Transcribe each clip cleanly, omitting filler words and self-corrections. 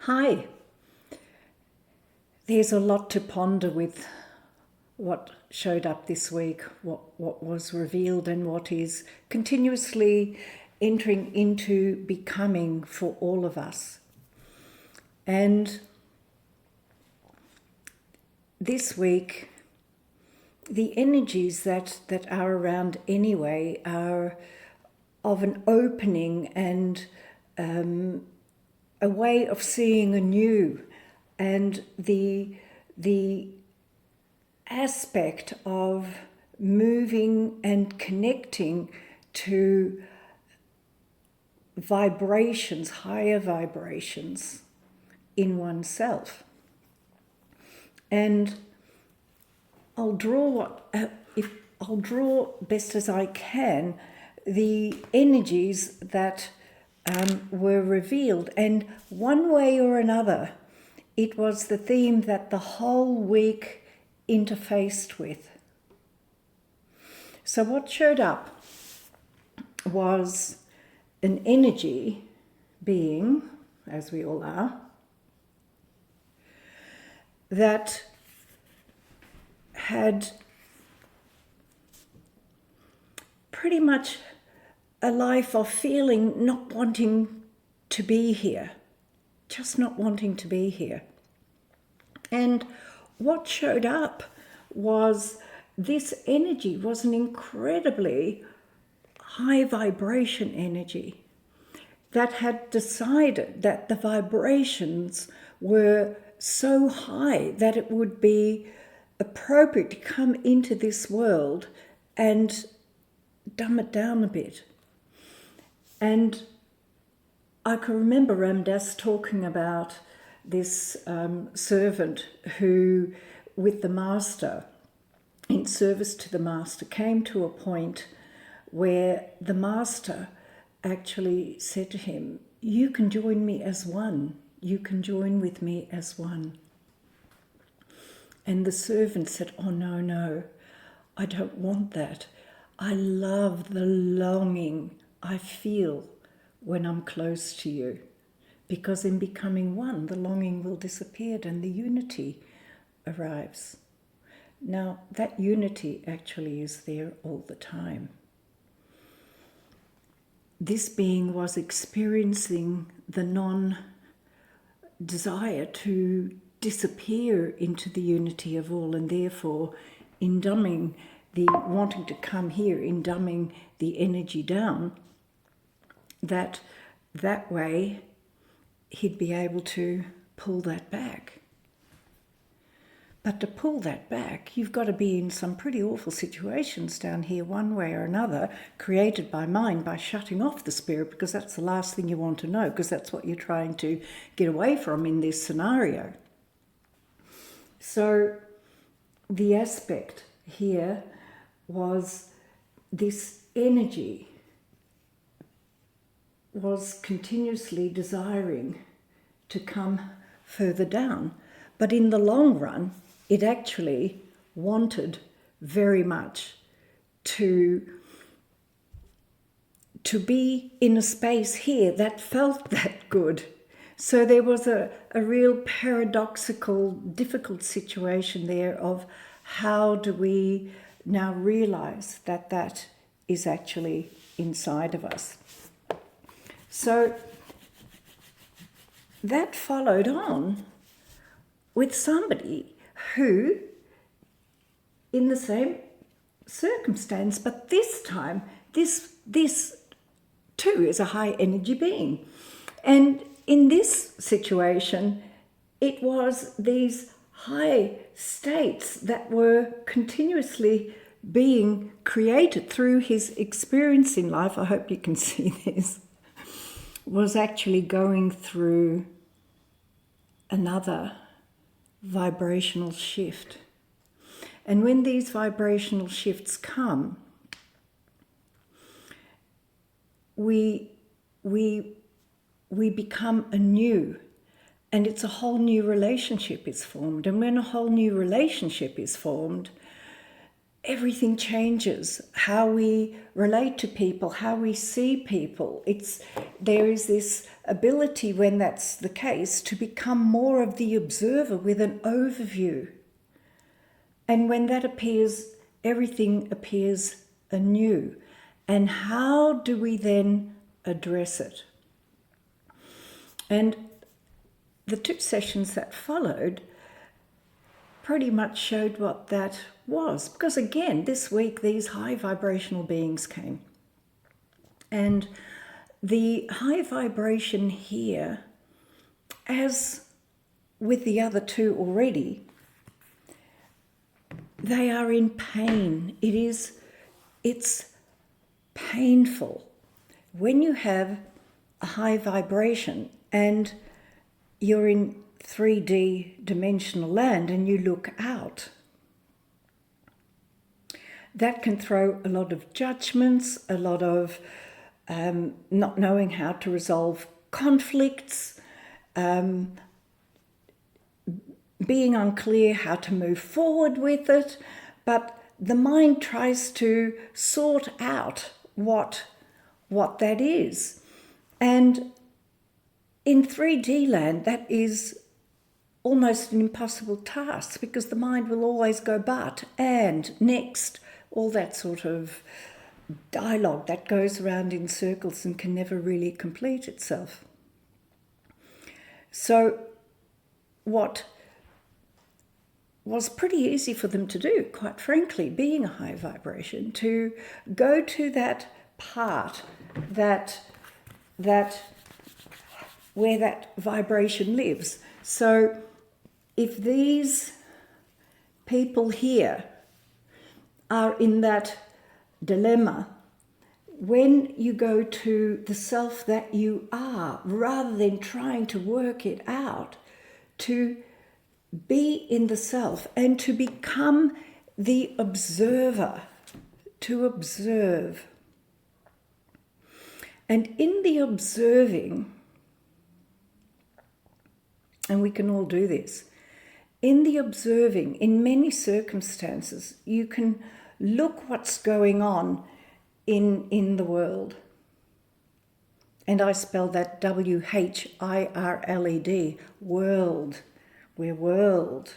Hi. There's a lot to ponder with what showed up this week, what was revealed and what is continuously entering into becoming for all of us. And this week, the energies that are around anyway are of an opening and a way of seeing anew, and the aspect of moving and connecting to vibrations, higher vibrations in oneself. And I'll draw best as I can the energies that were revealed, and one way or another, it was the theme that the whole week interfaced with. So what showed up was an energy being, as we all are, that had pretty much a life of feeling not wanting to be here, just not wanting to be here. And what showed up was this energy was an incredibly high vibration energy that had decided that the vibrations were so high that it would be appropriate to come into this world and dumb it down a bit. And I can remember Ram Dass talking about this servant who, with the master, in service to the master, came to a point where the master actually said to him, "You can join me as one. You can join with me as one." And the servant said, "Oh, no, I don't want that. I love the longing I feel when I'm close to you, because in becoming one, the longing will disappear and the unity arrives." Now, that unity actually is there all the time. This being was experiencing the non-desire to disappear into the unity of all, and therefore, in dumbing the wanting to come here, in dumbing the energy down, that way he'd be able to pull that back. But to pull that back, you've got to be in some pretty awful situations down here, one way or another, created by mind, by shutting off the spirit, because that's the last thing you want to know, because that's what you're trying to get away from in this scenario. So the aspect here was this energy was continuously desiring to come further down. But in the long run, it actually wanted very much to be in a space here that felt that good. So there was a real paradoxical, difficult situation there of how do we now realize that that is actually inside of us. So that followed on with somebody who, in the same circumstance, but this time, this too is a high energy being. And in this situation, it was these high states that were continuously being created through his experience in life. I hope you can see this. Was actually going through another vibrational shift. And when these vibrational shifts come, we become anew, and it's a whole new relationship is formed. And when a whole new relationship is formed, everything changes. How we relate to people, how we see people. There is this ability, when that's the case, to become more of the observer with an overview. And when that appears, everything appears anew. And how do we then address it? And the 2 sessions that followed pretty much showed what that was. Because again, this week, these high vibrational beings came. And the high vibration here, as with the other 2 already, they are in pain. It's painful. When you have a high vibration and you're in 3D dimensional land and you look out, that can throw a lot of judgments, a lot of not knowing how to resolve conflicts, being unclear how to move forward with it. But the mind tries to sort out what that is. And in 3D land, that is almost an impossible task, because the mind will always go but, and, next, all that sort of dialogue that goes around in circles and can never really complete itself. So what was pretty easy for them to do, quite frankly, being a high vibration, to go to that part that where that vibration lives. So if these people here are in that dilemma, when you go to the self that you are, rather than trying to work it out, to be in the self and to become the observer, to observe. And in the observing, and we can all do this, in the observing, in many circumstances, you can look what's going on in the world. And I spell that WHIRLED, world. We're world.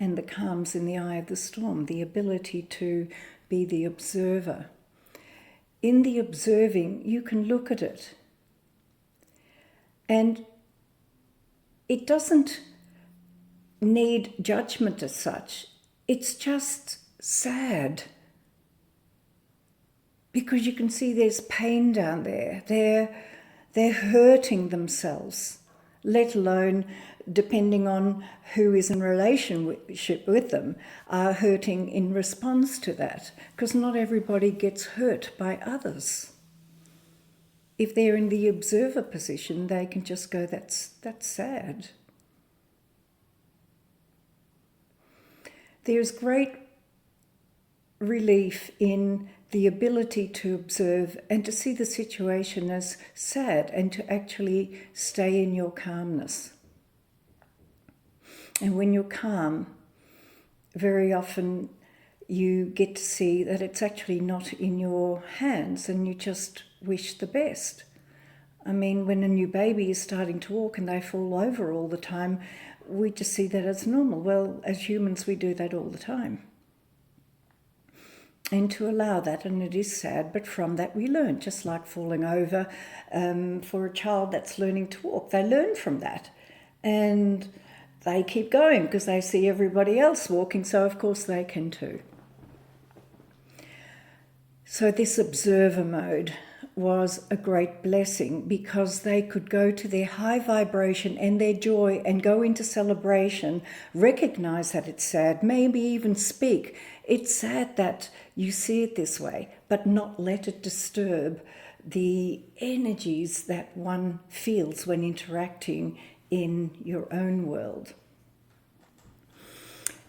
And the calm's in the eye of the storm, the ability to be the observer. In the observing, you can look at it. And it doesn't need judgment as such. It's just sad. Because you can see there's pain down there. They're hurting themselves, let alone, depending on who is in relationship with them, are hurting in response to that. Because not everybody gets hurt by others. If they're in the observer position, they can just go, that's sad. There's great relief in the ability to observe and to see the situation as sad and to actually stay in your calmness. And when you're calm, very often you get to see that it's actually not in your hands and you just wish the best. I mean, when a new baby is starting to walk and they fall over all the time, we just see that as normal. Well, as humans, we do that all the time. And to allow that, and it is sad, but from that we learn, just like falling over. For a child that's learning to walk, they learn from that. And they keep going because they see everybody else walking, so of course they can too. So this observer mode was a great blessing because they could go to their high vibration and their joy and go into celebration, recognize that it's sad, maybe even speak. It's sad that you see it this way, but not let it disturb the energies that one feels when interacting in your own world.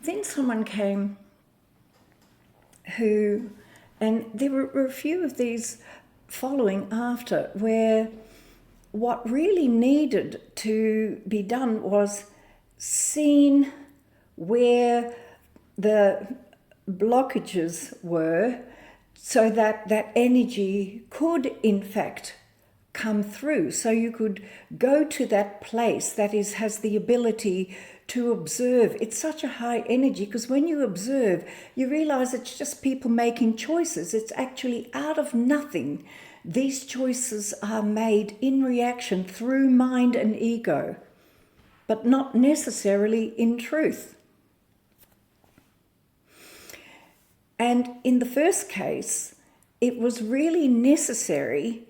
Then someone came who, and there were a few of these following after, where what really needed to be done was seen where the blockages were, so that that energy could in fact come through. So you could go to that place that has the ability to observe. It's such a high energy, because when you observe, you realize it's just people making choices. It's actually out of nothing. These choices are made in reaction through mind and ego, but not necessarily in truth. And in the first case, it was really necessary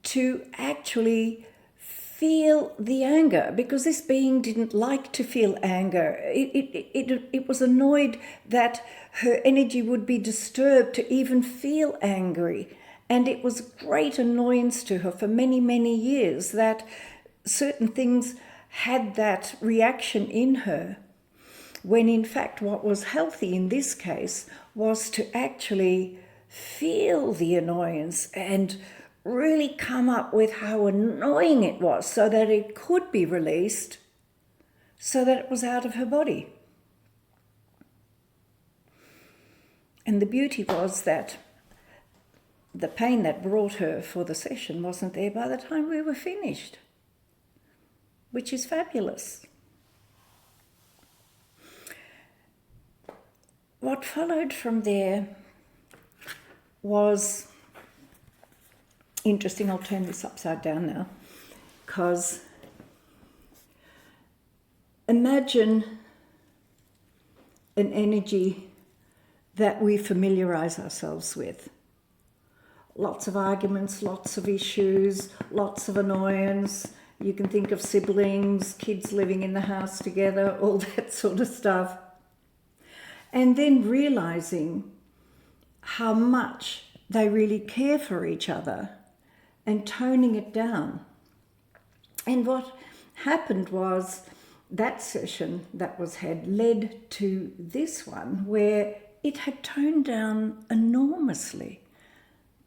to actually feel the anger, because this being didn't like to feel anger. It was annoyed that her energy would be disturbed to even feel angry. And it was great annoyance to her for many, many years that certain things had that reaction in her, when in fact what was healthy in this case was to actually feel the annoyance and really come up with how annoying it was, so that it could be released, so that it was out of her body. And the beauty was that the pain that brought her for the session wasn't there by the time we were finished, which is fabulous. What followed from there was interesting. I'll turn this upside down now, because imagine an energy that we familiarize ourselves with. Lots of arguments, lots of issues, lots of annoyance. You can think of siblings, kids living in the house together, all that sort of stuff. And then realizing how much they really care for each other and toning it down. And what happened was that session that was had led to this one, where it had toned down enormously,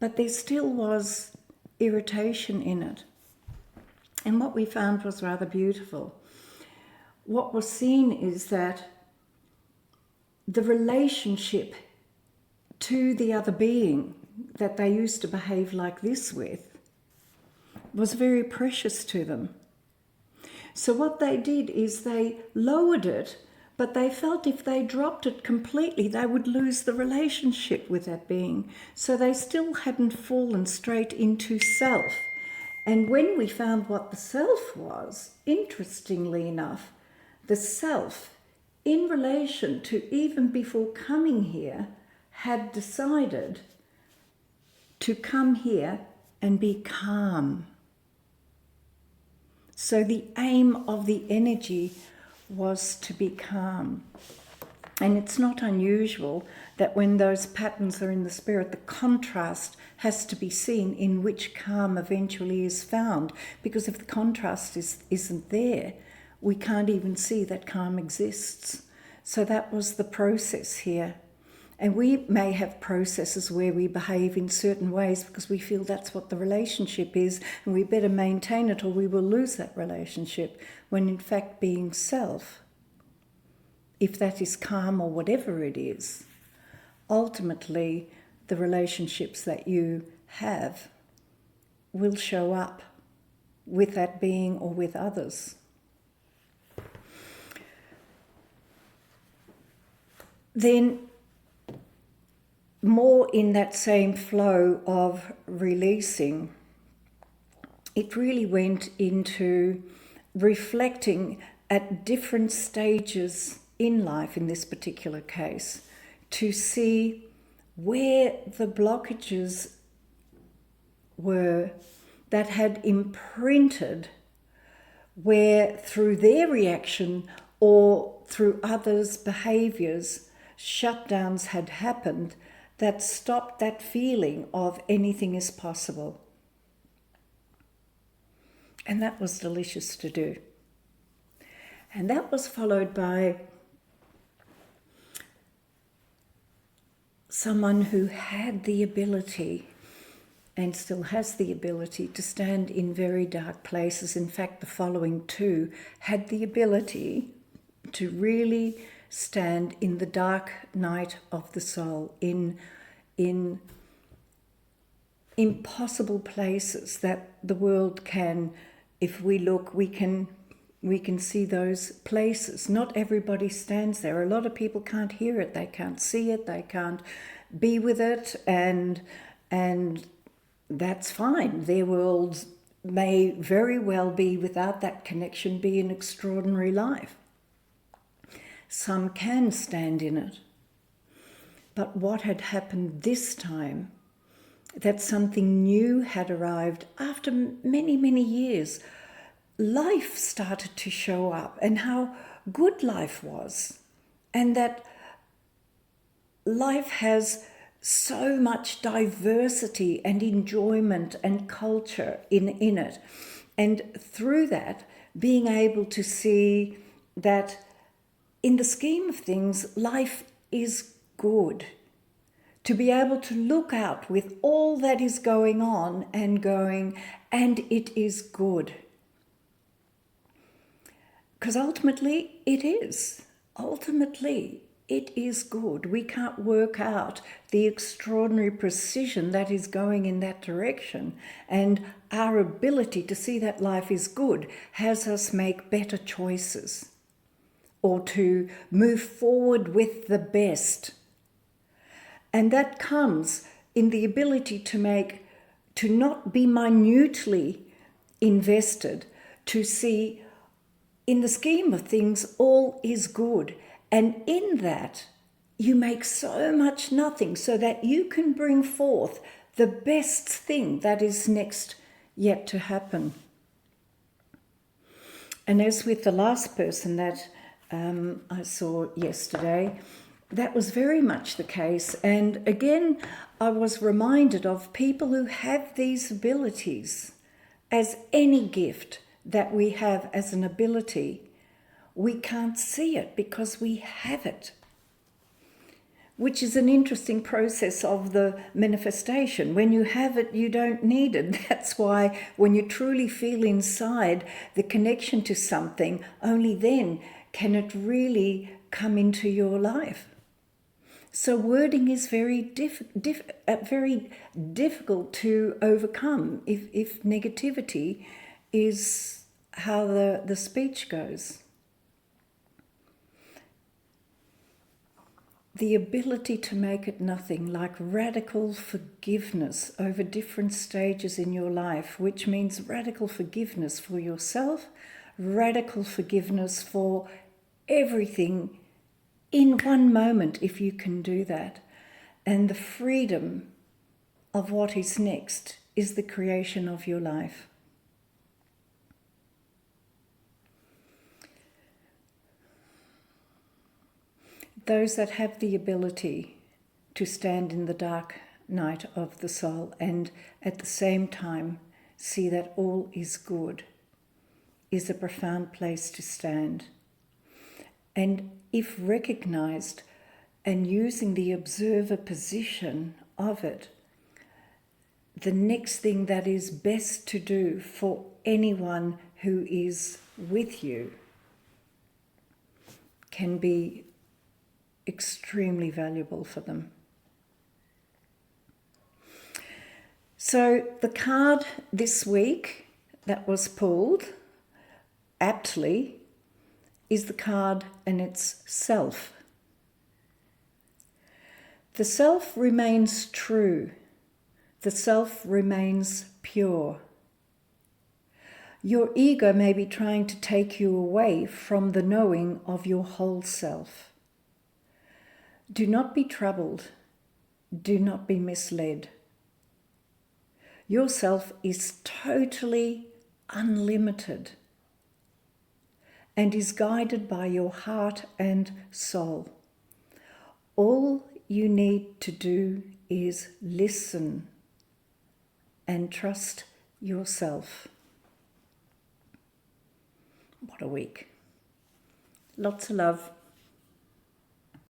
but there still was irritation in it. And what we found was rather beautiful. What was seen is that the relationship to the other being that they used to behave like this with was very precious to them. So what they did is they lowered it, but they felt if they dropped it completely, they would lose the relationship with that being. So they still hadn't fallen straight into self. And when we found what the self was, interestingly enough, the self, in relation to even before coming here, had decided to come here and be calm. So the aim of the energy was to be calm. And it's not unusual that when those patterns are in the spirit, the contrast has to be seen in which calm eventually is found. Because if the contrast isn't there, we can't even see that calm exists. So that was the process here. And we may have processes where we behave in certain ways because we feel that's what the relationship is, and we better maintain it or we will lose that relationship, when in fact being self, if that is calm or whatever it is, ultimately the relationships that you have will show up with that being or with others. Then, more in that same flow of releasing, it really went into reflecting at different stages in life, in this particular case, to see where the blockages were that had imprinted, where through their reaction or through others' behaviours, shutdowns had happened that stopped that feeling of anything is possible. And that was delicious to do. And that was followed by someone who had the ability, and still has the ability, to stand in very dark places. In fact, the following two had the ability to really stand in the dark night of the soul, in impossible places that the world can, if we look, we can see those places. Not everybody stands there. A lot of people can't hear it, they can't see it, they can't be with it, and that's fine. Their worlds may very well be, without that connection, be an extraordinary life. Some can stand in it. But what had happened this time, that something new had arrived after many, many years. Life started to show up, and how good life was, and that life has so much diversity and enjoyment and culture in it. And through that, being able to see that in the scheme of things, life is good. To be able to look out with all that is going on and going, and it is good. Because ultimately it is. Ultimately it is good. We can't work out the extraordinary precision that is going in that direction. And our ability to see that life is good has us make better choices, or to move forward with the best. And that comes in the ability to not be minutely invested, to see in the scheme of things all is good. And in that you make so much nothing, so that you can bring forth the best thing that is next yet to happen. And as with the last person that I saw yesterday, that was very much the case. And again, I was reminded of people who have these abilities. As any gift that we have as an ability, we can't see it because we have it, which is an interesting process of the manifestation. When you have it, you don't need it. That's why when you truly feel inside the connection to something, only then can it really come into your life. So wording is very difficult to overcome if negativity is how the speech goes. The ability to make it nothing, like radical forgiveness over different stages in your life, which means radical forgiveness for yourself, radical forgiveness for everything in one moment, if you can do that. And the freedom of what is next is the creation of your life. Those that have the ability to stand in the dark night of the soul and at the same time see that all is good is a profound place to stand. And if recognized and using the observer position of it, the next thing that is best to do for anyone who is with you can be extremely valuable for them. So the card this week that was pulled, aptly, is the card, and it's self. The self remains true. The self remains pure. Your ego may be trying to take you away from the knowing of your whole self. Do not be troubled. Do not be misled. Your self is totally unlimited and is guided by your heart and soul. All you need to do is listen and trust yourself. What a week. Lots of love.